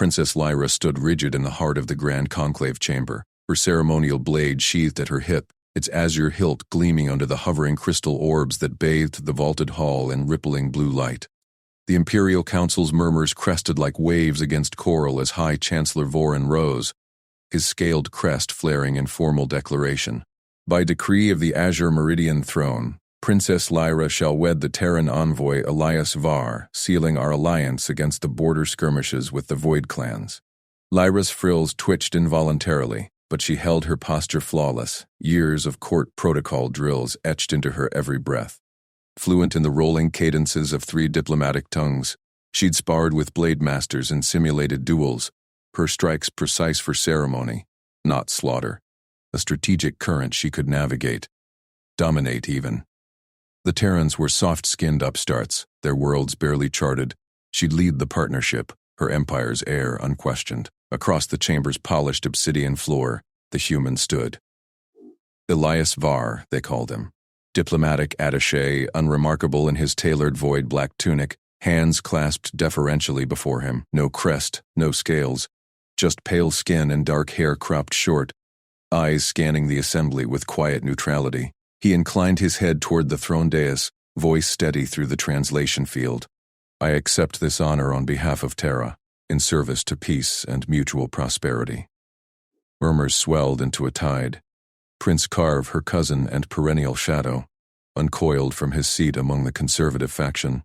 Princess Lyra stood rigid in the heart of the Grand Conclave chamber, her ceremonial blade sheathed at her hip, its azure hilt gleaming under the hovering crystal orbs that bathed the vaulted hall in rippling blue light. The Imperial Council's murmurs crested like waves against coral as High Chancellor Vorin rose, his scaled crest flaring in formal declaration. By decree of the Azure Meridian Throne, Princess Lyra shall wed the Terran envoy Elias Var, sealing our alliance against the border skirmishes with the Void clans. Lyra's frills twitched involuntarily, but she held her posture flawless, years of court protocol drills etched into her every breath. Fluent in the rolling cadences of 3 diplomatic tongues, she'd sparred with blade masters in simulated duels, her strikes precise for ceremony, not slaughter, a strategic current she could navigate, dominate even. The Terrans were soft-skinned upstarts, their worlds barely charted. She'd lead the partnership, her empire's heir unquestioned. Across the chamber's polished obsidian floor, the human stood. Elias Var, they called him. Diplomatic attaché, unremarkable in his tailored void black tunic, hands clasped deferentially before him, no crest, no scales, just pale skin and dark hair cropped short, eyes scanning the assembly with quiet neutrality. He inclined his head toward the throne dais, voice steady through the translation field. I accept this honor on behalf of Terra, in service to peace and mutual prosperity. Murmurs swelled into a tide. Prince Carve, her cousin and perennial shadow, uncoiled from his seat among the conservative faction,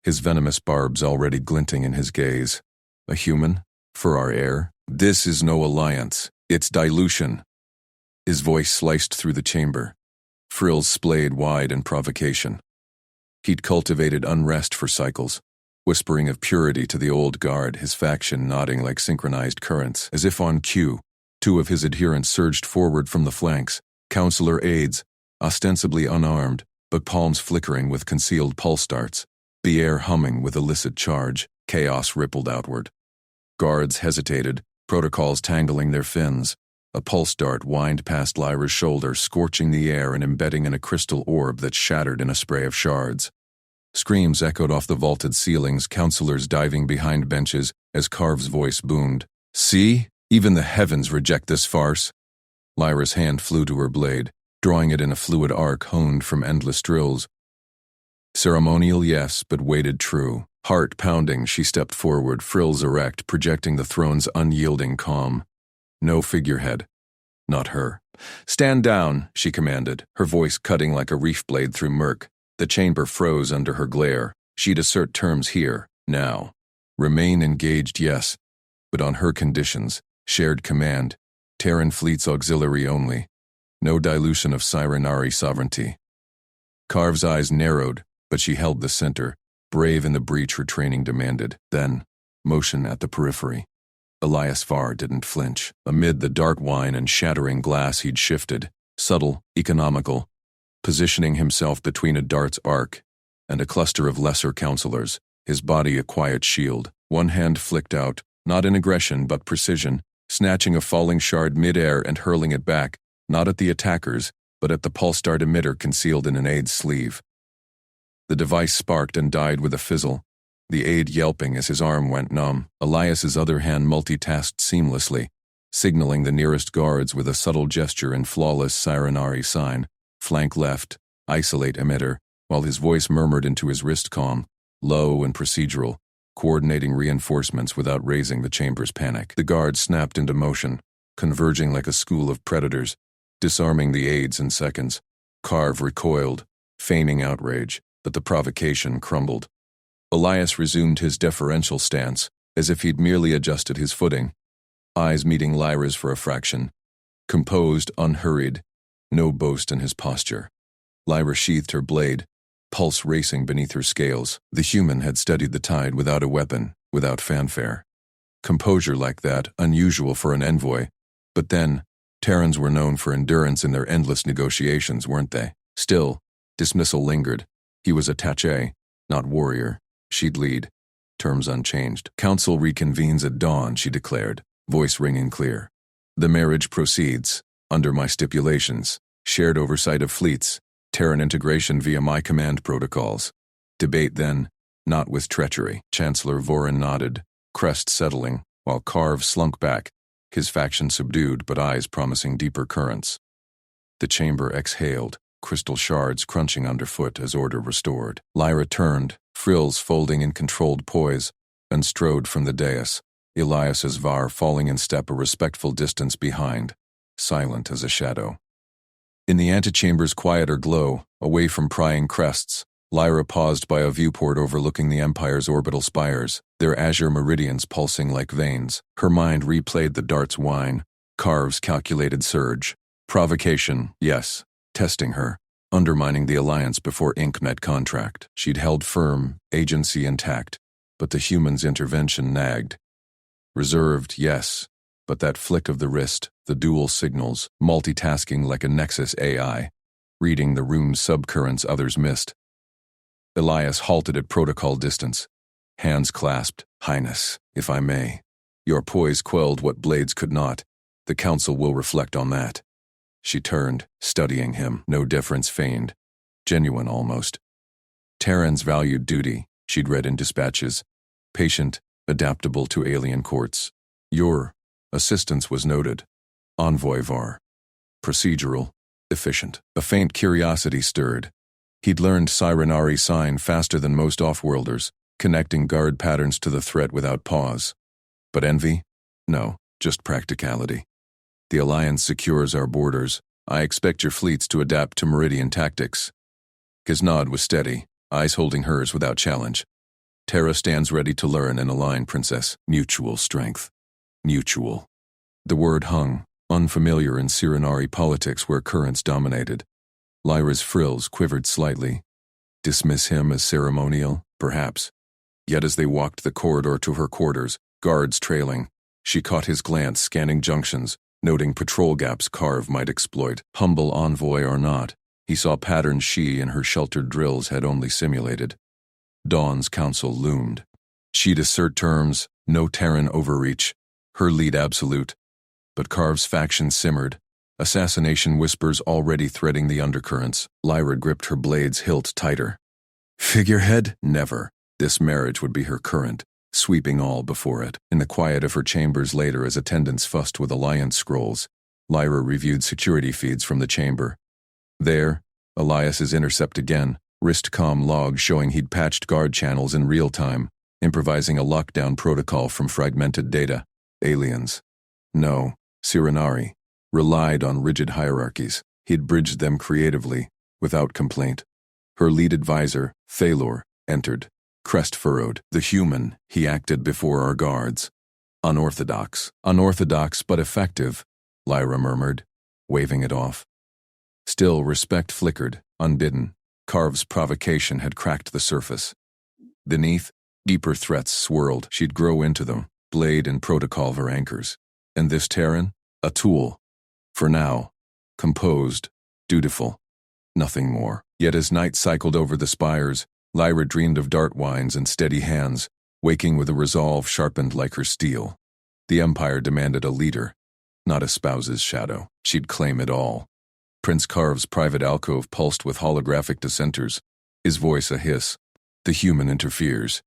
his venomous barbs already glinting in his gaze. A human? For our heir? This is no alliance. It's dilution. His voice sliced through the chamber, frills splayed wide in provocation. He'd cultivated unrest for cycles, whispering of purity to the old guard, his faction nodding like synchronized currents. As if on cue, 2 of his adherents surged forward from the flanks, counselor aides, ostensibly unarmed, but palms flickering with concealed pulse darts, the air humming with illicit charge. Chaos rippled outward. Guards hesitated, protocols tangling their fins. A pulse dart whined past Lyra's shoulder, scorching the air and embedding in a crystal orb that shattered in a spray of shards. Screams echoed off the vaulted ceilings, counselors diving behind benches as Carve's voice boomed. See? Even the heavens reject this farce. Lyra's hand flew to her blade, drawing it in a fluid arc honed from endless drills. Ceremonial, yes, but weighted true. Heart pounding, she stepped forward, frills erect, projecting the throne's unyielding calm. No figurehead. Not her. Stand down, she commanded, her voice cutting like a reef blade through murk. The chamber froze under her glare. She'd assert terms here, now. Remain engaged, yes, but on her conditions. Shared command. Terran fleet's auxiliary only. No dilution of Sirenari sovereignty. Carve's eyes narrowed, but she held the center, brave in the breach her training demanded. Then, motion at the periphery. Elias Var didn't flinch. Amid the dark wine and shattering glass he'd shifted, subtle, economical, positioning himself between a dart's arc and a cluster of lesser counselors, his body a quiet shield. One hand flicked out, not in aggression but precision, snatching a falling shard midair and hurling it back, not at the attackers, but at the pulse dart emitter concealed in an aide's sleeve. The device sparked and died with a fizzle, the aide yelping as his arm went numb. Elias's other hand multitasked seamlessly, signaling the nearest guards with a subtle gesture in flawless Sirenari sign. Flank left, isolate emitter, while his voice murmured into his wrist comm, low and procedural, coordinating reinforcements without raising the chamber's panic. The guards snapped into motion, converging like a school of predators, disarming the aides in seconds. Carve recoiled, feigning outrage, but the provocation crumbled. Elias resumed his deferential stance, as if he'd merely adjusted his footing, eyes meeting Lyra's for a fraction. Composed, unhurried, no boast in his posture. Lyra sheathed her blade, pulse racing beneath her scales. The human had steadied the tide without a weapon, without fanfare. Composure like that, unusual for an envoy. But then, Terrans were known for endurance in their endless negotiations, weren't they? Still, dismissal lingered. He was attaché, not warrior. She'd lead. Terms unchanged. Council reconvenes at dawn, she declared, voice ringing clear. The marriage proceeds, under my stipulations, shared oversight of fleets, Terran integration via my command protocols. Debate then, not with treachery. Chancellor Vorin nodded, crest settling, while Carve slunk back, his faction subdued but eyes promising deeper currents. The chamber exhaled, crystal shards crunching underfoot as order restored. Lyra turned, frills folding in controlled poise, and strode from the dais, Elias's var falling in step a respectful distance behind, silent as a shadow. In the antechamber's quieter glow, away from prying crests, Lyra paused by a viewport overlooking the Empire's orbital spires, their azure meridians pulsing like veins. Her mind replayed the dart's whine, Carve's calculated surge. Provocation, yes, testing her, undermining the alliance before ink met contract. She'd held firm, agency intact, but the human's intervention nagged. Reserved, yes, but that flick of the wrist, the dual signals, multitasking like a Nexus AI, reading the room's subcurrents others missed. Elias halted at protocol distance, hands clasped. Highness, if I may. Your poise quelled what blades could not. The council will reflect on that. She turned, studying him, no deference feigned. Genuine almost. Terran's valued duty, she'd read in dispatches. Patient, adaptable to alien courts. Your assistance was noted. Envoy var. Procedural, efficient. A faint curiosity stirred. He'd learned Sirenari sign faster than most off-worlders, connecting guard patterns to the threat without pause. But envy? No, just practicality. The Alliance secures our borders. I expect your fleets to adapt to Meridian tactics. His nod was steady, eyes holding hers without challenge. Terra stands ready to learn and align, Princess. Mutual strength. Mutual. The word hung, unfamiliar in Sirenari politics where currents dominated. Lyra's frills quivered slightly. Dismiss him as ceremonial, perhaps. Yet as they walked the corridor to her quarters, guards trailing, she caught his glance scanning junctions, noting patrol gaps Carve might exploit. Humble envoy or not, he saw patterns she and her sheltered drills had only simulated. Dawn's counsel loomed. She'd assert terms, no Terran overreach, her lead absolute. But Carve's faction simmered, assassination whispers already threading the undercurrents. Lyra gripped her blade's hilt tighter. Figurehead? Never. This marriage would be her current, sweeping all before it. In the quiet of her chambers later as attendants fussed with Alliance scrolls, Lyra reviewed security feeds from the chamber. There, Elias's intercept again, wristcom log showing he'd patched guard channels in real time, improvising a lockdown protocol from fragmented data. Aliens. No, Sirenari. Relied on rigid hierarchies. He'd bridged them creatively, without complaint. Her lead advisor, Thalor, entered. Crest furrowed. The human, he acted before our guards. Unorthodox. Unorthodox but effective, Lyra murmured, waving it off. Still, respect flickered, unbidden. Carve's provocation had cracked the surface. Beneath, deeper threats swirled. She'd grow into them, blade and protocol her anchors. And this Terran? A tool. For now. Composed. Dutiful. Nothing more. Yet as night cycled over the spires, Lyra dreamed of dart wines and steady hands, waking with a resolve sharpened like her steel. The Empire demanded a leader, not a spouse's shadow. She'd claim it all. Prince Carve's private alcove pulsed with holographic dissenters, his voice a hiss. The human interferes.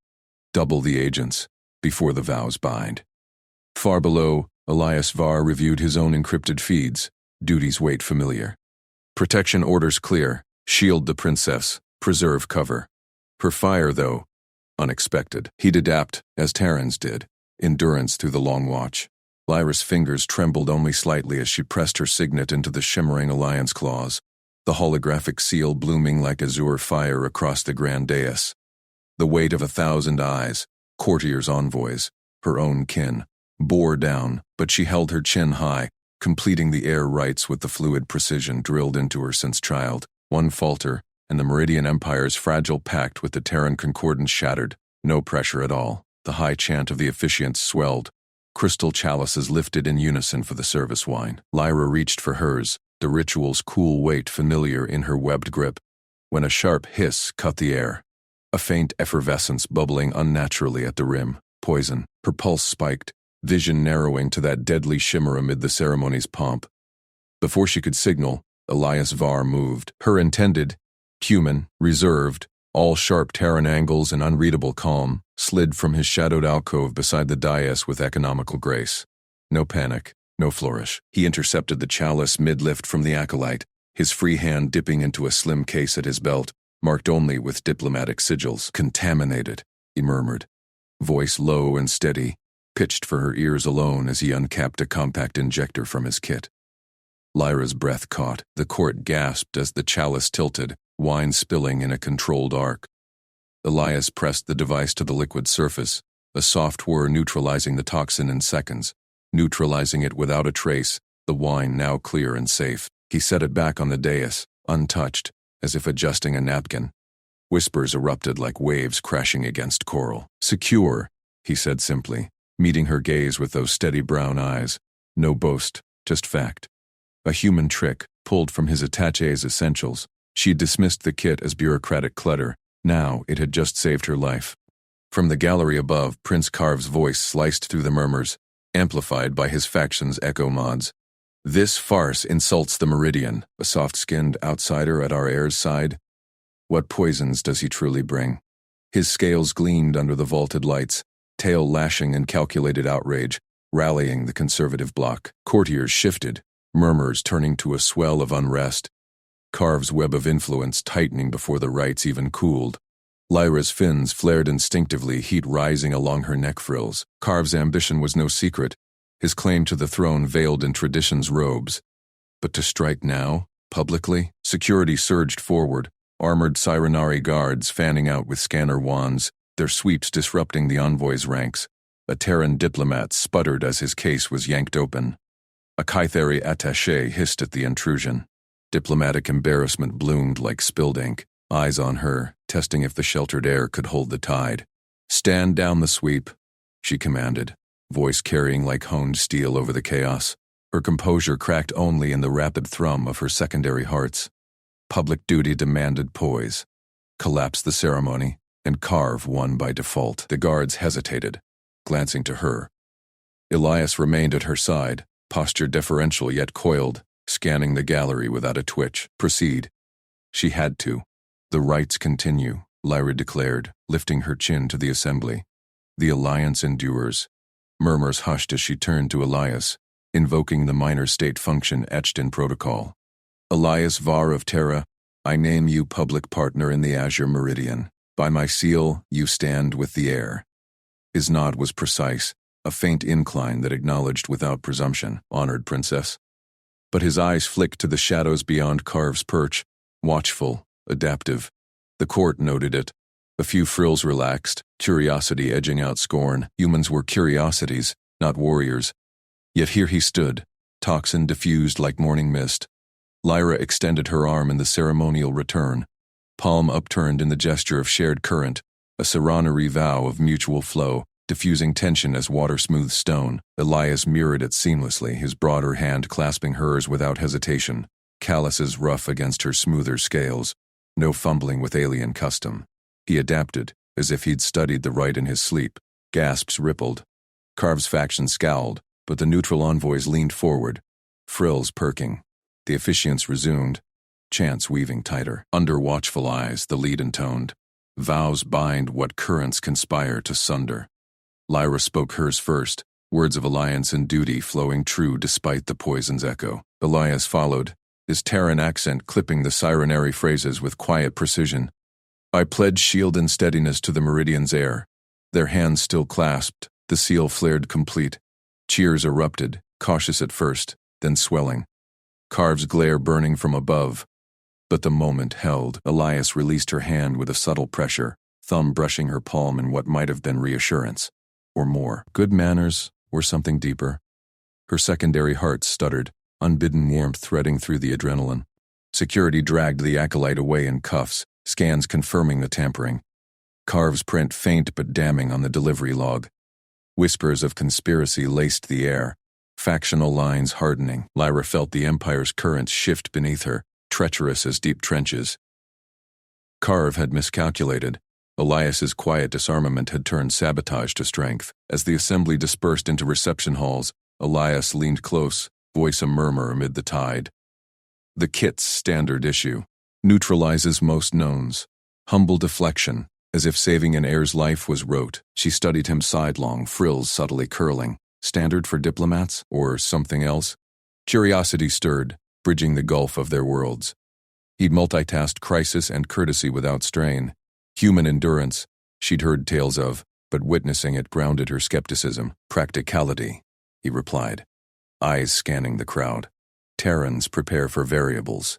Double the agents, before the vows bind. Far below, Elias var reviewed his own encrypted feeds, duties wait familiar. Protection orders clear, shield the princess, preserve cover. Her fire, though, unexpected. He'd adapt, as Terrans did, endurance through the long watch. Lyra's fingers trembled only slightly as she pressed her signet into the shimmering alliance claws, the holographic seal blooming like azure fire across the grand dais. The weight of 1,000 eyes, courtiers' envoys, her own kin, bore down, but she held her chin high, completing the air rites with the fluid precision drilled into her since child. One falter, and the Meridian Empire's fragile pact with the Terran concordance shattered. No pressure at all. The high chant of the officiants swelled. Crystal chalices lifted in unison for the service wine. Lyra reached for hers, the ritual's cool weight familiar in her webbed grip, when a sharp hiss cut the air. A faint effervescence bubbling unnaturally at the rim. Poison. Her pulse spiked, vision narrowing to that deadly shimmer amid the ceremony's pomp. Before she could signal, Elias var moved. Her intended, human, reserved, all sharp Terran angles and unreadable calm, slid from his shadowed alcove beside the dais with economical grace. No panic, no flourish. He intercepted the chalice mid-lift from the acolyte, his free hand dipping into a slim case at his belt, marked only with diplomatic sigils. "Contaminated," he murmured, voice low and steady, pitched for her ears alone as he uncapped a compact injector from his kit. Lyra's breath caught. The court gasped as the chalice tilted, wine spilling in a controlled arc. Elias pressed the device to the liquid surface, a soft whir neutralizing the toxin in seconds, neutralizing it without a trace, the wine now clear and safe. He set it back on the dais, untouched, as if adjusting a napkin. Whispers erupted like waves crashing against coral. "Secure," he said simply, meeting her gaze with those steady brown eyes. No boast, just fact. A human trick, pulled from his attache's essentials. She dismissed the kit as bureaucratic clutter. Now it had just saved her life. From the gallery above, Prince Carve's voice sliced through the murmurs, amplified by his faction's echo mods. "This farce insults the Meridian, a soft-skinned outsider at our heir's side. What poisons does he truly bring?" His scales gleamed under the vaulted lights, tail lashing in calculated outrage, rallying the conservative bloc. Courtiers shifted, murmurs turning to a swell of unrest. Carve's web of influence tightening before the rites even cooled. Lyra's fins flared instinctively, heat rising along her neck frills. Carve's ambition was no secret, his claim to the throne veiled in tradition's robes. But to strike now, publicly? Security surged forward, armored Sirenari guards fanning out with scanner wands, their sweeps disrupting the envoy's ranks. A Terran diplomat sputtered as his case was yanked open. A Kytheri attaché hissed at the intrusion. Diplomatic embarrassment bloomed like spilled ink, eyes on her, testing if the sheltered air could hold the tide. "Stand down the sweep," she commanded, voice carrying like honed steel over the chaos. Her composure cracked only in the rapid thrum of her secondary hearts. Public duty demanded poise. Collapse the ceremony, and Carve won by default. The guards hesitated, glancing to her. Elias remained at her side, posture deferential yet coiled, scanning the gallery without a twitch. "Proceed." She had to. "The rites continue," Lyra declared, lifting her chin to the assembly. "The alliance endures." Murmurs hushed as she turned to Elias, invoking the minor state function etched in protocol. "Elias Var of Terra, I name you public partner in the Azure Meridian. By my seal, you stand with the heir." His nod was precise, a faint incline that acknowledged without presumption, "Honored Princess." But his eyes flicked to the shadows beyond Carve's perch, watchful, adaptive. The court noted it. A few frills relaxed, curiosity edging out scorn. Humans were curiosities, not warriors. Yet here he stood, toxin diffused like morning mist. Lyra extended her arm in the ceremonial return, palm upturned in the gesture of shared current, a serenary vow of mutual flow, diffusing tension as water smooths stone. Elias mirrored it seamlessly, his broader hand clasping hers without hesitation, calluses rough against her smoother scales. No fumbling with alien custom. He adapted, as if he'd studied the rite in his sleep. Gasps rippled. Carve's faction scowled, but the neutral envoys leaned forward, frills perking. The officiants resumed, chants weaving tighter. Under watchful eyes, the lead intoned, "Vows bind what currents conspire to sunder." Lyra spoke hers first, words of alliance and duty flowing true despite the poison's echo. Elias followed, his Terran accent clipping the sirenary phrases with quiet precision. "I pledge shield and steadiness to the Meridian's heir." Their hands still clasped, the seal flared complete. Cheers erupted, cautious at first, then swelling. Carve's glare burning from above. But the moment held. Elias released her hand with a subtle pressure, thumb brushing her palm in what might have been reassurance. Or more. Good manners, or something deeper. Her secondary heart stuttered, unbidden warmth threading through the adrenaline. Security dragged the acolyte away in cuffs, scans confirming the tampering. Carve's print faint but damning on the delivery log. Whispers of conspiracy laced the air, factional lines hardening. Lyra felt the Empire's currents shift beneath her, treacherous as deep trenches. Carve had miscalculated. Elias's quiet disarmament had turned sabotage to strength. As the assembly dispersed into reception halls, Elias leaned close, voice a murmur amid the tide. "The kit's standard issue. Neutralizes most knowns. Humble deflection. As if saving an heir's life was rote, she studied him sidelong, frills subtly curling. Standard for diplomats, or something else? Curiosity stirred, bridging the gulf of their worlds. He'd multitasked crisis and courtesy without strain. Human endurance, she'd heard tales of, but witnessing it grounded her skepticism. Practicality, he replied, eyes scanning the crowd. Terrans prepare for variables.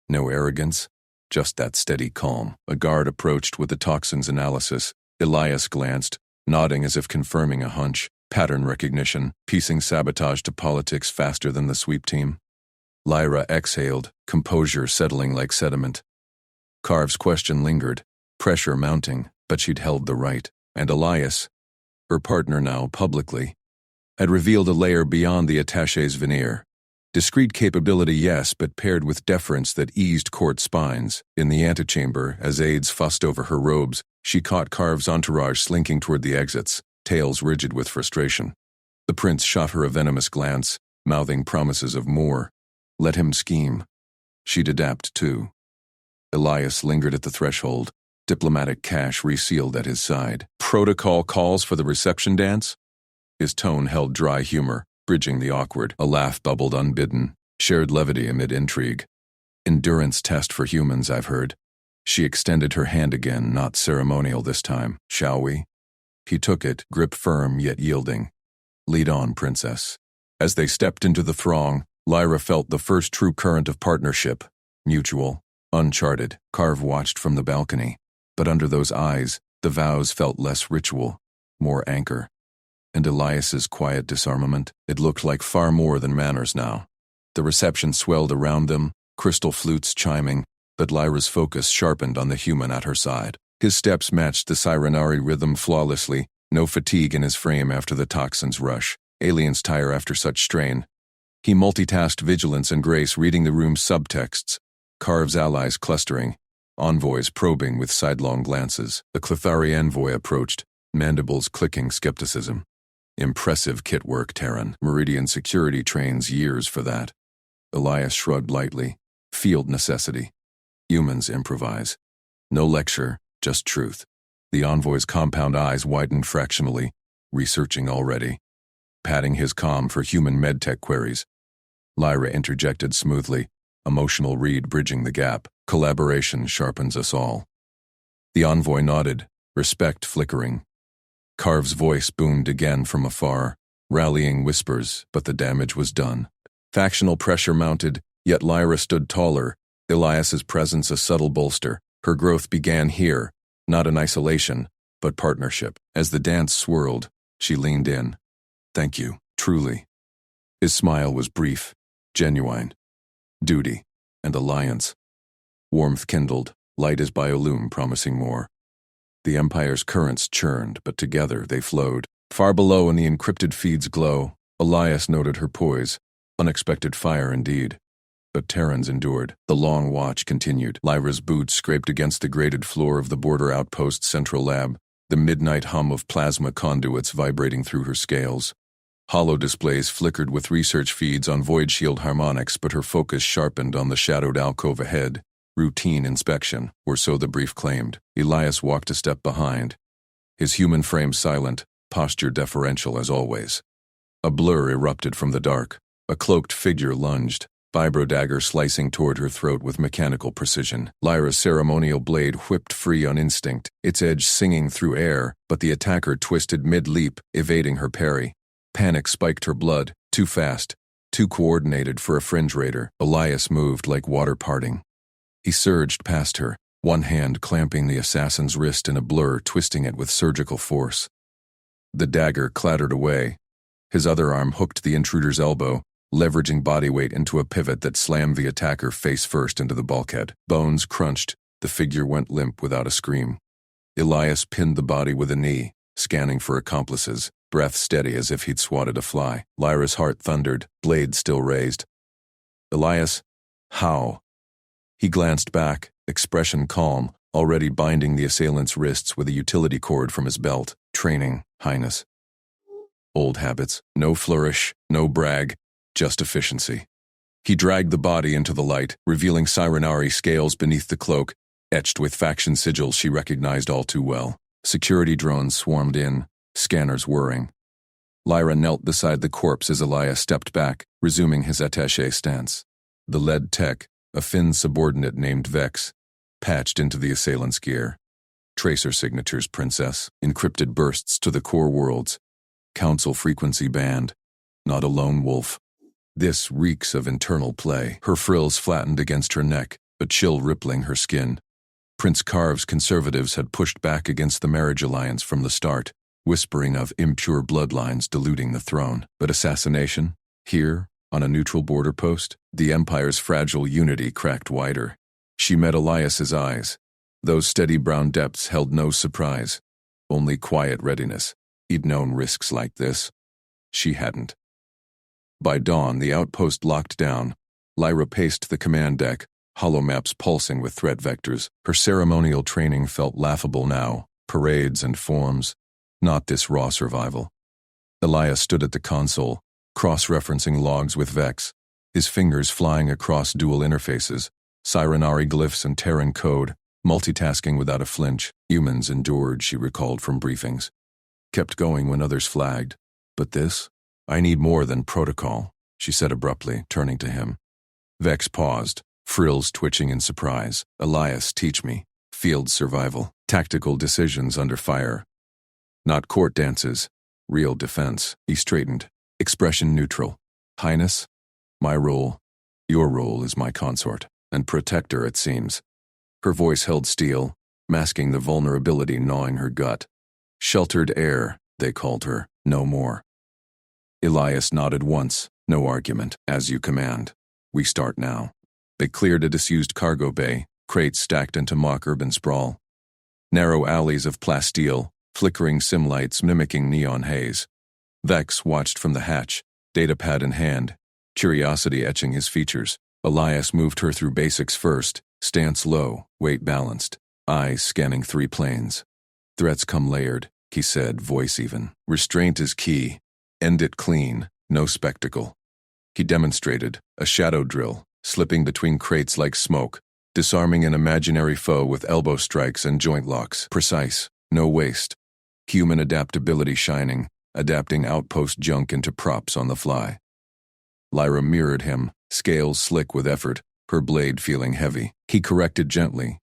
No arrogance, just that steady calm. A guard approached with the toxins analysis. Elias glanced, nodding as if confirming a hunch. Pattern recognition, piecing sabotage to politics faster than the sweep team. Lyra exhaled, composure settling like sediment. Carve's question lingered, pressure mounting, but she'd held the right. And Elias, her partner now publicly, had revealed a layer beyond the attaché's veneer. Discreet capability, yes, but paired with deference that eased court spines. In the antechamber, as aides fussed over her robes, she caught Carve's entourage slinking toward the exits, tails rigid with frustration. The prince shot her a venomous glance, mouthing promises of more. Let him scheme. She'd adapt, too. Elias lingered at the threshold, diplomatic cash resealed at his side. Protocol calls for the reception dance? His tone held dry humor, bridging the awkward. A laugh bubbled unbidden, shared levity amid intrigue. Endurance test for humans, I've heard. She extended her hand again, not ceremonial this time. Shall we? He took it, grip firm yet yielding. Lead on, princess. As they stepped into the throng, Lyra felt the first true current of partnership. Mutual, uncharted. Carve watched from the balcony. But under those eyes, the vows felt less ritual, more anchor. And Elias's quiet disarmament, it looked like far more than manners now. The reception swelled around them, crystal flutes chiming, but Lyra's focus sharpened on the human at her side. His steps matched the Sirenari rhythm flawlessly, no fatigue in his frame after the toxins rush. Aliens tire after such strain. He multitasked vigilance and grace, reading the room's subtexts, Carve's allies clustering, envoys probing with sidelong glances. The Clethari envoy approached, mandibles clicking skepticism. Impressive kit work, Terran. Meridian security trains years for that. Elias shrugged lightly. Field necessity. Humans improvise. No lecture, just truth. The envoy's compound eyes widened fractionally, researching already. Patting his comm for human medtech queries. Lyra interjected smoothly, emotional read bridging the gap. Collaboration sharpens us all. The envoy nodded, respect flickering. Carve's voice boomed again from afar, rallying whispers, but the damage was done. Factional pressure mounted, yet Lyra stood taller, Elias's presence a subtle bolster. Her growth began here, not in isolation, but partnership. As the dance swirled, she leaned in. Thank you, truly. His smile was brief, genuine. Duty and alliance. Warmth kindled, light as biolume promising more. The Empire's currents churned, but together they flowed. Far below in the encrypted feed's glow, Elias noted her poise. Unexpected fire indeed. But Terrans endured. The long watch continued. Lyra's boots scraped against the grated floor of the border outpost's central lab, the midnight hum of plasma conduits vibrating through her scales. Hollow displays flickered with research feeds on void shield harmonics, but her focus sharpened on the shadowed alcove ahead. Routine inspection, or so the brief claimed. Elias walked a step behind, his human frame silent, posture deferential as always. A blur erupted from the dark. A cloaked figure lunged, vibro dagger slicing toward her throat with mechanical precision. Lyra's ceremonial blade whipped free on instinct, its edge singing through air, but the attacker twisted mid-leap, evading her parry. Panic spiked her blood, too fast, too coordinated for a fringe raider. Elias moved like water parting. He surged past her, one hand clamping the assassin's wrist in a blur, twisting it with surgical force. The dagger clattered away. His other arm hooked the intruder's elbow, leveraging body weight into a pivot that slammed the attacker face first into the bulkhead. Bones crunched, the figure went limp without a scream. Elias pinned the body with a knee, scanning for accomplices, breath steady as if he'd swatted a fly. Lyra's heart thundered, blade still raised. Elias, how? He glanced back, expression calm, already binding the assailant's wrists with a utility cord from his belt. Training, Highness. Old habits, no flourish, no brag, just efficiency. He dragged the body into the light, revealing Sirenari scales beneath the cloak, etched with faction sigils she recognized all too well. Security drones swarmed in, scanners whirring. Lyra knelt beside the corpse as Elias stepped back, resuming his attaché stance. The lead tech, a Finn subordinate named Vex, patched into the assailant's gear. Tracer signatures, Princess, encrypted bursts to the core worlds. Council frequency band, not a lone wolf. This reeks of internal play. Her frills flattened against her neck, a chill rippling her skin. Prince Carve's conservatives had pushed back against the marriage alliance from the start, whispering of impure bloodlines diluting the throne. But assassination? Here, on a neutral border post? The Empire's fragile unity cracked wider. She met Elias's eyes. Those steady brown depths held no surprise, only quiet readiness. He'd known risks like this. She hadn't. By dawn, the outpost locked down. Lyra paced the command deck, holomaps pulsing with threat vectors. Her ceremonial training felt laughable now. Parades and forms, not this raw survival. Elias stood at the console, cross-referencing logs with Vex, his fingers flying across dual interfaces, Sirenari glyphs and Terran code, multitasking without a flinch. Humans endured, she recalled from briefings. Kept going when others flagged. But this? I need more than protocol, she said abruptly, turning to him. Vex paused, frills twitching in surprise. Elias, teach me. Field survival. Tactical decisions under fire. Not court dances. Real defense. He straightened. Expression neutral. Highness? My role. Your role is my consort. And protector, it seems. Her voice held steel, masking the vulnerability gnawing her gut. Sheltered heir, they called her, no more. Elias nodded once, no argument. As you command. We start now. They cleared a disused cargo bay, crates stacked into mock urban sprawl. Narrow alleys of plasteel, flickering sim lights mimicking neon haze. Vex watched from the hatch, datapad in hand, curiosity etching his features. Elias moved her through basics first, stance low, weight balanced, eyes scanning 3 planes. Threats come layered, he said, voice even. Restraint is key. End it clean, no spectacle. He demonstrated, a shadow drill, slipping between crates like smoke, disarming an imaginary foe with elbow strikes and joint locks. Precise, no waste. Human adaptability shining, adapting outpost junk into props on the fly. Lyra mirrored him, scales slick with effort, her blade feeling heavy. He corrected gently,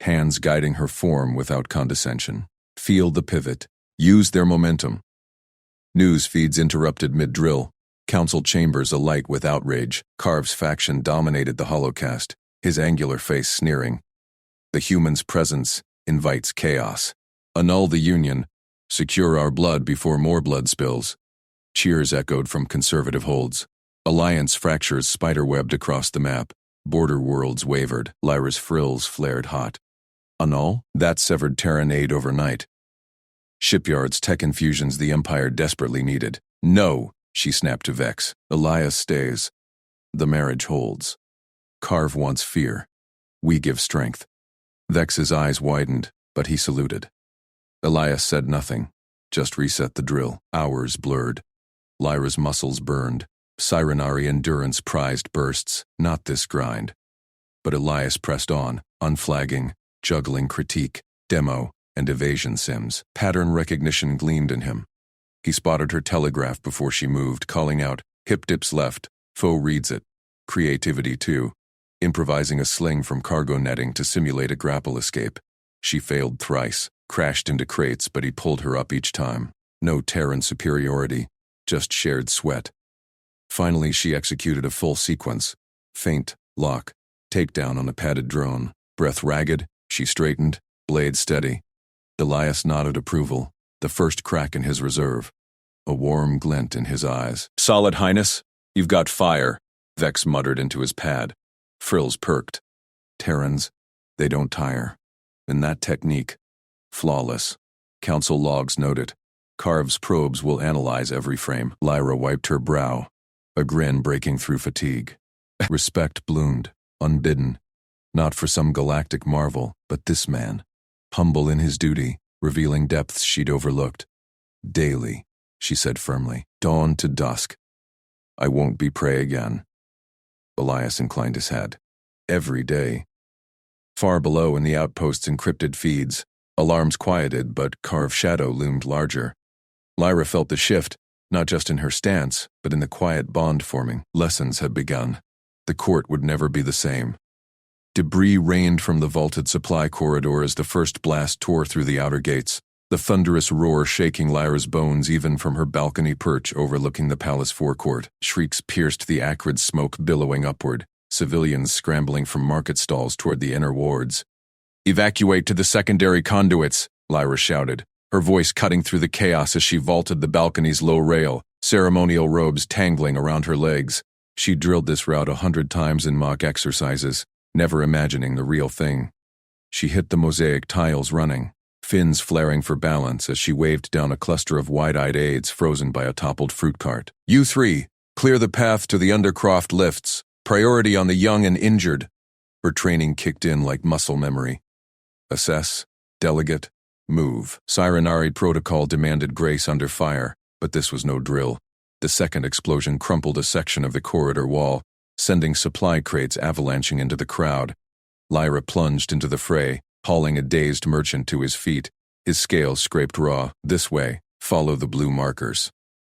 hands guiding her form without condescension. Feel the pivot. Use their momentum. News feeds interrupted mid-drill. Council chambers alight with outrage. Carve's faction dominated the holocast, his angular face sneering. The human's presence invites chaos. Annul the Union. Secure our blood before more blood spills. Cheers echoed from conservative holds. Alliance fractures spiderwebbed across the map. Border worlds wavered. Lyra's frills flared hot. Annul? That severed Terran aid overnight. Shipyards, tech infusions the Empire desperately needed. No, she snapped to Vex. Elias stays. The marriage holds. Carve wants fear. We give strength. Vex's eyes widened, but he saluted. Elias said nothing, just reset the drill. Hours blurred. Lyra's muscles burned. Sirenari endurance prized bursts, not this grind. But Elias pressed on, unflagging, juggling critique, demo, and evasion sims. Pattern recognition gleamed in him. He spotted her telegraph before she moved, calling out, hip dips left, foe reads it. Creativity too, improvising a sling from cargo netting to simulate a grapple escape. She failed thrice, crashed into crates, but he pulled her up each time. No Terran superiority, just shared sweat. Finally, she executed a full sequence. Feint, lock, takedown on a padded drone. Breath ragged, she straightened, blade steady. Elias nodded approval, the first crack in his reserve. A warm glint in his eyes. Solid, Highness. You've got fire, Vex muttered into his pad. Frills perked. Terrans, they don't tire. And that technique, flawless. Council logs note it. Carve's probes will analyze every frame. Lyra wiped her brow, a grin breaking through fatigue. Respect bloomed, unbidden. Not for some galactic marvel, but this man. Humble in his duty, revealing depths she'd overlooked. Daily, she said firmly, dawn to dusk. I won't be prey again. Elias inclined his head. Every day. Far below in the outpost's encrypted feeds, alarms quieted, but carved shadow loomed larger. Lyra felt the shift, not just in her stance, but in the quiet bond forming. Lessons had begun. The court would never be the same. Debris rained from the vaulted supply corridor as the first blast tore through the outer gates, the thunderous roar shaking Lyra's bones even from her balcony perch overlooking the palace forecourt. Shrieks pierced the acrid smoke billowing upward, civilians scrambling from market stalls toward the inner wards. "Evacuate to the secondary conduits," Lyra shouted, her voice cutting through the chaos as she vaulted the balcony's low rail, ceremonial robes tangling around her legs. She drilled this route 100 times in mock exercises, never imagining the real thing. She hit the mosaic tiles running, fins flaring for balance as she waved down a cluster of wide-eyed aides frozen by a toppled fruit cart. "You three, clear the path to the undercroft lifts. Priority on the young and injured." Her training kicked in like muscle memory. Assess, delegate, move. Sirenari protocol demanded grace under fire, but this was no drill. The second explosion crumpled a section of the corridor wall, sending supply crates avalanching into the crowd. Lyra plunged into the fray, hauling a dazed merchant to his feet, his scales scraped raw. "This way, follow the blue markers."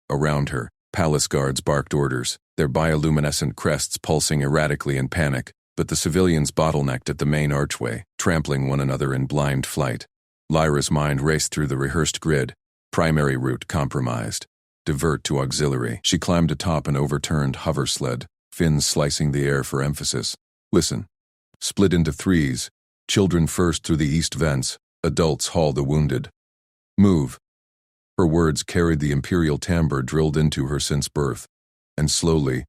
Around her, palace guards barked orders, their bioluminescent crests pulsing erratically in panic, but the civilians bottlenecked at the main archway, trampling one another in blind flight. Lyra's mind raced through the rehearsed grid. Primary route compromised. Divert to auxiliary. She climbed atop an overturned hover sled, fins slicing the air for emphasis. "Listen. Split into threes. Children first through the east vents. Adults haul the wounded. Move." Her words carried the imperial timbre drilled into her since birth. And slowly,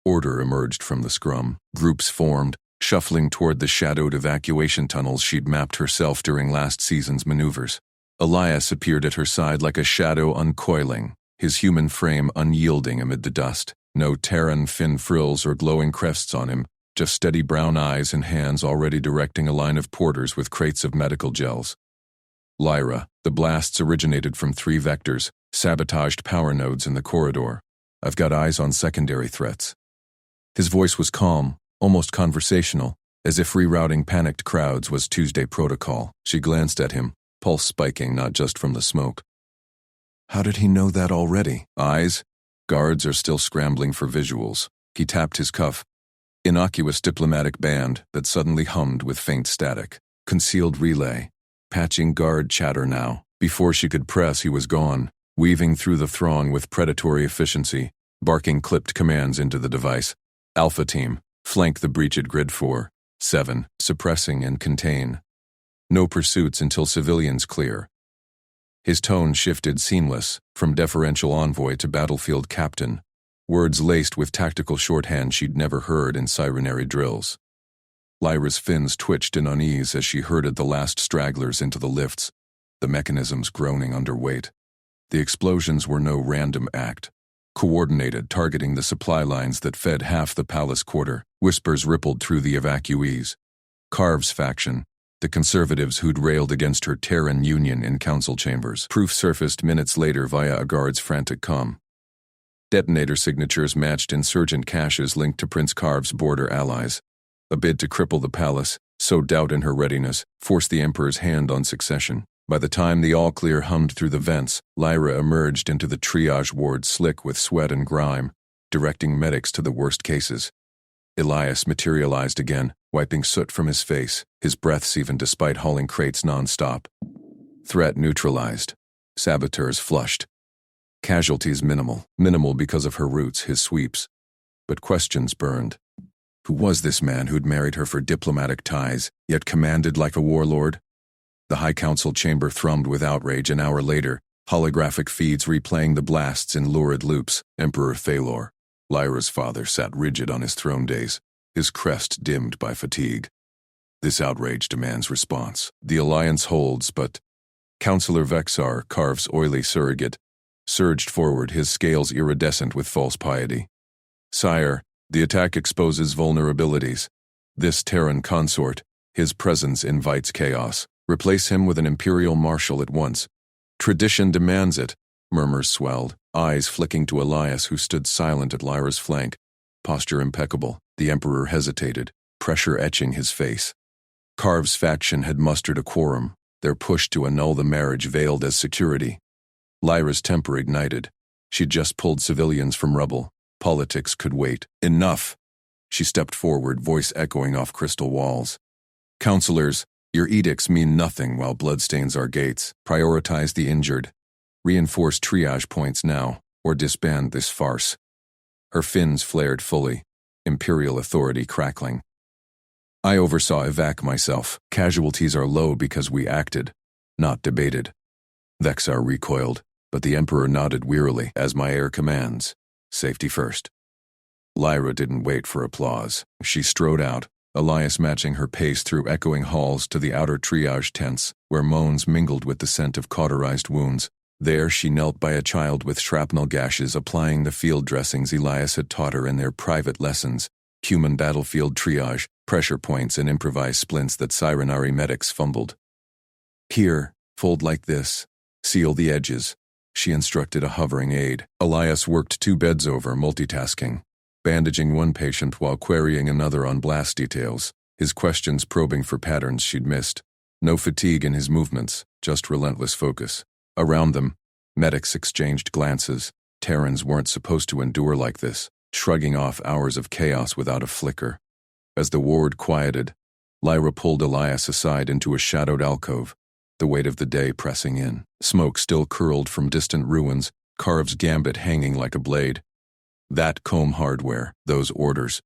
order emerged from the scrum. Groups formed, shuffling toward the shadowed evacuation tunnels she'd mapped herself during last season's maneuvers. Elias appeared at her side like a shadow uncoiling, his human frame unyielding amid the dust. No Terran fin frills or glowing crests on him, just steady brown eyes and hands already directing a line of porters with crates of medical gels. "Lyra, the blasts originated from 3 vectors, sabotaged power nodes in the corridor. I've got eyes on secondary threats." His voice was calm, almost conversational, as if rerouting panicked crowds was Tuesday protocol. She glanced at him, pulse spiking not just from the smoke. How did he know that already? Eyes? Guards are still scrambling for visuals. He tapped his cuff. Innocuous diplomatic band that suddenly hummed with faint static. Concealed relay. Patching guard chatter now. Before she could press, he was gone, weaving through the throng with predatory efficiency, barking clipped commands into the device. Alpha Team, flank the breached grid 4. 7, suppressing and contain. No pursuits until civilians clear. His tone shifted seamless, from deferential envoy to battlefield captain, words laced with tactical shorthand she'd never heard in sirenary drills. Lyra's fins twitched in unease as she herded the last stragglers into the lifts, the mechanisms groaning under weight. The explosions were no random act. Coordinated, targeting the supply lines that fed half the palace quarter. Whispers rippled through the evacuees. Carve's faction, the conservatives who'd railed against her Terran union in council chambers. Proof surfaced minutes later via a guard's frantic comm. Detonator signatures matched insurgent caches linked to Prince Carve's border allies. A bid to cripple the palace, sow doubt in her readiness, forced the Emperor's hand on succession. By the time the all-clear hummed through the vents, Lyra emerged into the triage ward slick with sweat and grime, directing medics to the worst cases. Elias materialized again, wiping soot from his face, his breaths even despite hauling crates non-stop. Threat neutralized. Saboteurs flushed. Casualties minimal because of her roots, his sweeps. But questions burned. Who was this man who'd married her for diplomatic ties, yet commanded like a warlord? The High Council chamber thrummed with outrage an hour later, holographic feeds replaying the blasts in lurid loops. Emperor Thalor. Lyra's father sat rigid on his throne days, his crest dimmed by fatigue. This outrage demands response. The alliance holds, but Councillor Vexar, Carve's oily surrogate, surged forward, his scales iridescent with false piety. Sire, the attack exposes vulnerabilities. This Terran consort, his presence invites chaos. Replace him with an imperial marshal at once. Tradition demands it, murmurs swelled, eyes flicking to Elias who stood silent at Lyra's flank, posture impeccable. The Emperor hesitated, pressure etching his face. Carv's faction had mustered a quorum, their push to annul the marriage veiled as security. Lyra's temper ignited. She'd just pulled civilians from rubble. Politics could wait. Enough! She stepped forward, voice echoing off crystal walls. Counselors, your edicts mean nothing while bloodstains our gates. Prioritize the injured. Reinforce triage points now, or disband this farce. Her fins flared fully, imperial authority crackling. I oversaw evac myself. Casualties are low because we acted, not debated. Vexar recoiled, but the Emperor nodded wearily. As my heir commands, safety first. Lyra didn't wait for applause. She strode out, Elias matching her pace through echoing halls to the outer triage tents, where moans mingled with the scent of cauterized wounds. There she knelt by a child with shrapnel gashes, applying the field dressings Elias had taught her in their private lessons, human battlefield triage, pressure points, and improvised splints that Sirenari medics fumbled. Here, fold like this. Seal the edges, she instructed a hovering aide. Elias worked 2 beds over, multitasking, bandaging one patient while querying another on blast details, his questions probing for patterns she'd missed. No fatigue in his movements, just relentless focus. Around them, medics exchanged glances. Terrans weren't supposed to endure like this, shrugging off hours of chaos without a flicker. As the ward quieted, Lyra pulled Elias aside into a shadowed alcove, the weight of the day pressing in. Smoke still curled from distant ruins, Carv's gambit hanging like a blade. That comb hardware, those orders.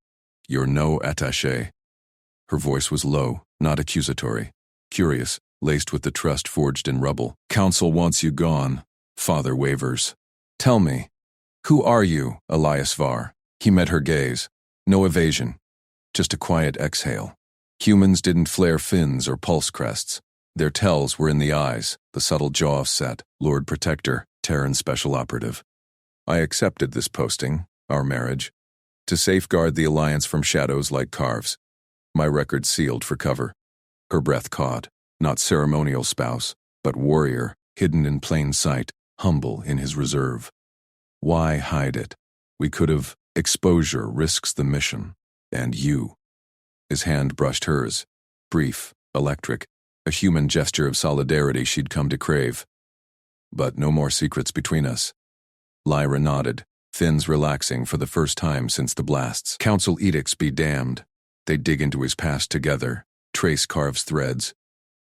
You're no attaché. Her voice was low, not accusatory. Curious, laced with the trust forged in rubble. Council wants you gone. Father wavers. Tell me, who are you, Elias Var? He met her gaze. No evasion. Just a quiet exhale. Humans didn't flare fins or pulse crests. Their tells were in the eyes, the subtle jaw set. Lord Protector, Terran Special Operative. I accepted this posting, our marriage, to safeguard the Alliance from shadows like Carv's. My record sealed for cover. Her breath caught. Not ceremonial spouse, but warrior, hidden in plain sight, humble in his reserve. Why hide it? We could have. Exposure risks the mission. And you. His hand brushed hers. Brief, electric, a human gesture of solidarity she'd come to crave. But no more secrets between us. Lyra nodded, fins relaxing for the first time since the blasts. Council edicts be damned. They dig into his past together, trace Carv's threads.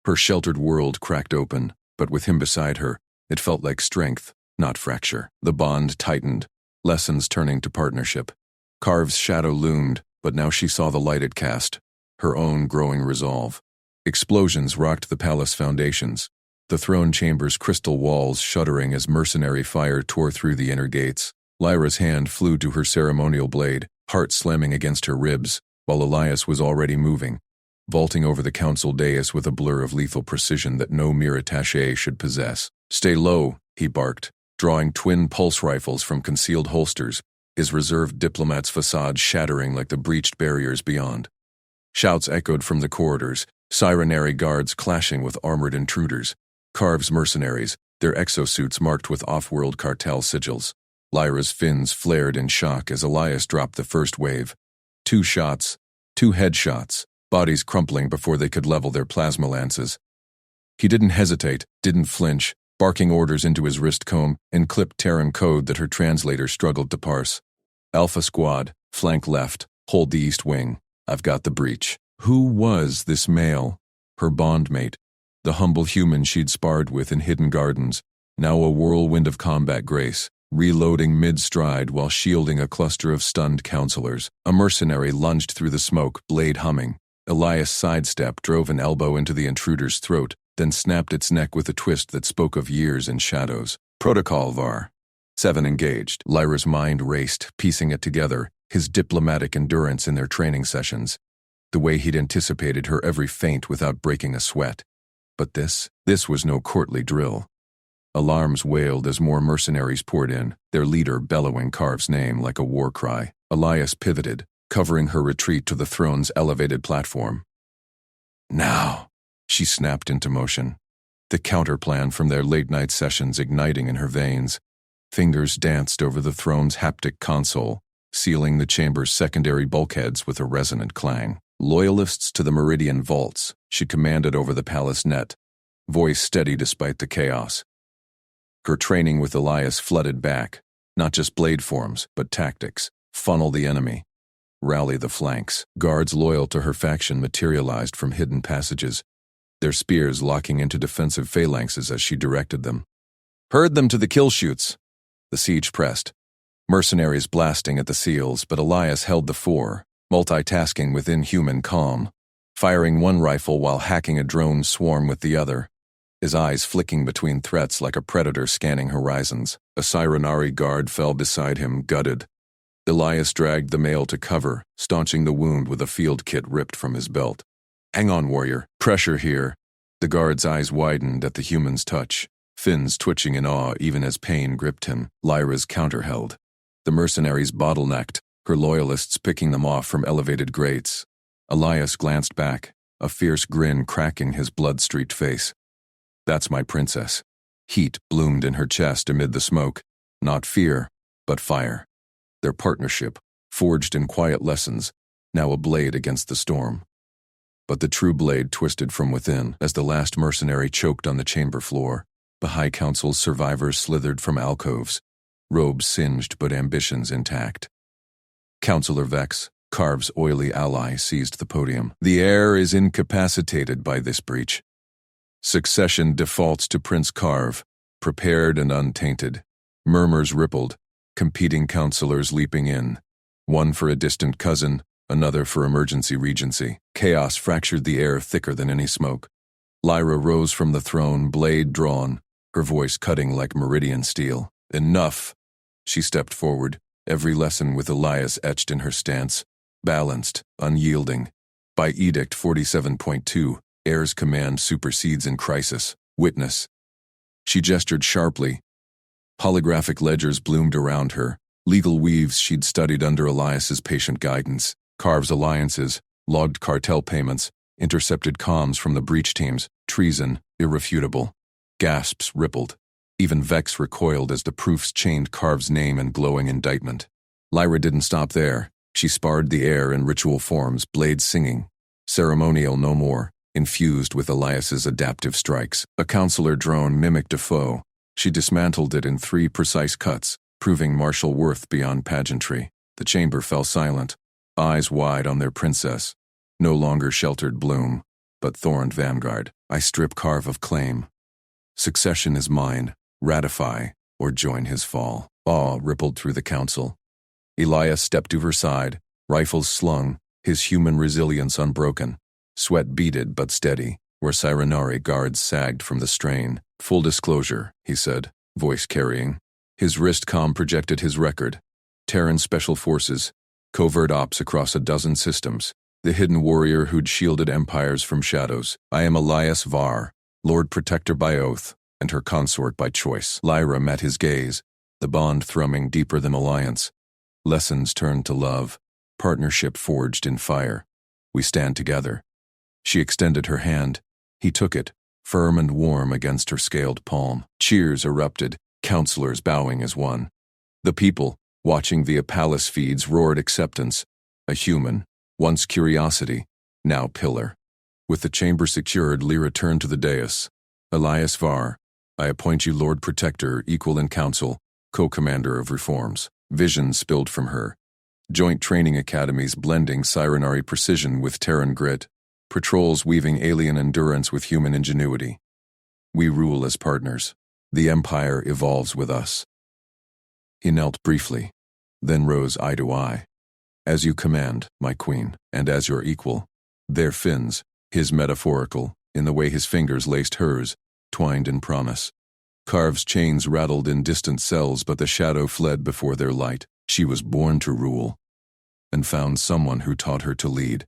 Her sheltered world cracked open, but with him beside her, it felt like strength, not fracture. The bond tightened, lessons turning to partnership. Carv's shadow loomed, but now she saw the light it cast, her own growing resolve. Explosions rocked the palace foundations, the throne chamber's crystal walls shuddering as mercenary fire tore through the inner gates. Lyra's hand flew to her ceremonial blade, heart slamming against her ribs, while Elias was already moving, vaulting over the council dais with a blur of lethal precision that no mere attaché should possess. Stay low, he barked, drawing twin pulse rifles from concealed holsters, his reserved diplomat's facade shattering like the breached barriers beyond. Shouts echoed from the corridors, Sirenary guards clashing with armored intruders. Carv's mercenaries, their exosuits marked with off-world cartel sigils. Lyra's fins flared in shock as Elias dropped the first wave. 2 shots, 2 headshots, bodies crumpling before they could level their plasma lances. He didn't hesitate, didn't flinch, barking orders into his wrist comb and clipped Terran code that her translator struggled to parse. Alpha Squad, flank left, hold the east wing. I've got the breach. Who was this male? Her bondmate, the humble human she'd sparred with in hidden gardens, now a whirlwind of combat grace, reloading mid-stride while shielding a cluster of stunned counselors. A mercenary lunged through the smoke, blade humming. Elias sidestepped, drove an elbow into the intruder's throat, then snapped its neck with a twist that spoke of years in shadows. Protocol, Var. 7 engaged. Lyra's mind raced, piecing it together, his diplomatic endurance in their training sessions, the way he'd anticipated her every feint without breaking a sweat. But this was no courtly drill. Alarms wailed as more mercenaries poured in, their leader bellowing Carv's name like a war cry. Elias pivoted, covering her retreat to the throne's elevated platform. Now, she snapped into motion, the counterplan from their late-night sessions igniting in her veins. Fingers danced over the throne's haptic console, sealing the chamber's secondary bulkheads with a resonant clang. Loyalists to the Meridian Vaults, she commanded over the palace net, voice steady despite the chaos. Her training with Elias flooded back, not just blade forms, but tactics, funnel the enemy, rally the flanks. Guards loyal to her faction materialized from hidden passages, their spears locking into defensive phalanxes as she directed them. Herd them to the kill chutes. The siege pressed, mercenaries blasting at the seals, but Elias held the fore, multitasking with inhuman calm, firing one rifle while hacking a drone swarm with the other, his eyes flicking between threats like a predator scanning horizons. A Sirenari guard fell beside him, gutted. Elias dragged the male to cover, staunching the wound with a field kit ripped from his belt. Hang on, warrior. Pressure here. The guard's eyes widened at the human's touch, fins twitching in awe even as pain gripped him. Lyra's counter-held. The mercenaries bottlenecked, her loyalists picking them off from elevated grates. Elias glanced back, a fierce grin cracking his blood-streaked face. That's my princess. Heat bloomed in her chest amid the smoke. Not fear, but fire. Their partnership, forged in quiet lessons, now a blade against the storm. But the true blade twisted from within as the last mercenary choked on the chamber floor. The High Council's survivors slithered from alcoves, robes singed but ambitions intact. Councillor Vex, Carve's oily ally, seized the podium. The heir is incapacitated by this breach. Succession defaults to Prince Carve, prepared and untainted. Murmurs rippled, competing councillors leaping in, one for a distant cousin, another for emergency regency. Chaos fractured the air thicker than any smoke. Lyra rose from the throne, blade drawn, her voice cutting like meridian steel. Enough! She stepped forward, every lesson with Elias etched in her stance, balanced, unyielding. By Edict 47.2, heir's command supersedes in crisis. Witness. She gestured sharply. Holographic ledgers bloomed around her, legal weaves she'd studied under Elias's patient guidance. Carve's alliances, logged cartel payments, intercepted comms from the breach teams, treason, irrefutable. Gasps rippled. Even Vex recoiled as the proofs chained Carve's name and glowing indictment. Lyra didn't stop there. She sparred the air in ritual forms, blades singing. Ceremonial no more, infused with Elias's adaptive strikes. A councillor drone mimicked a foe. She dismantled it in 3 precise cuts, proving martial worth beyond pageantry. The chamber fell silent, eyes wide on their princess. No longer sheltered bloom, but thorned vanguard. I strip Carve of claim. Succession is mine. Ratify, or join his fall. Awe rippled through the council. Elias stepped to her side, rifles slung, his human resilience unbroken. Sweat beaded but steady, where Sirenari guards sagged from the strain. Full disclosure, he said, voice carrying. His wrist comm projected his record. Terran Special Forces, covert ops across a dozen systems, the hidden warrior who'd shielded empires from shadows. I am Elias Var, Lord Protector by oath, and her consort by choice. Lyra met his gaze, the bond thrumming deeper than alliance. Lessons turned to love, partnership forged in fire. We stand together. She extended her hand. He took it, firm and warm against her scaled palm. Cheers erupted, councillors bowing as one. The people, watching via palace feeds, roared acceptance. A human, once curiosity, now pillar. With the chamber secured, Lyra turned to the dais. Elias Var, I appoint you Lord Protector, equal in council, co-commander of reforms. Vision spilled from her. Joint training academies blending Sirenari precision with Terran grit. Patrols weaving alien endurance with human ingenuity. We rule as partners. The Empire evolves with us. He knelt briefly, then rose eye to eye. As you command, my queen, and as your equal. Their fins, his metaphorical, in the way his fingers laced hers, twined in promise. Carve's chains rattled in distant cells, but the shadow fled before their light. She was born to rule, and found someone who taught her to lead.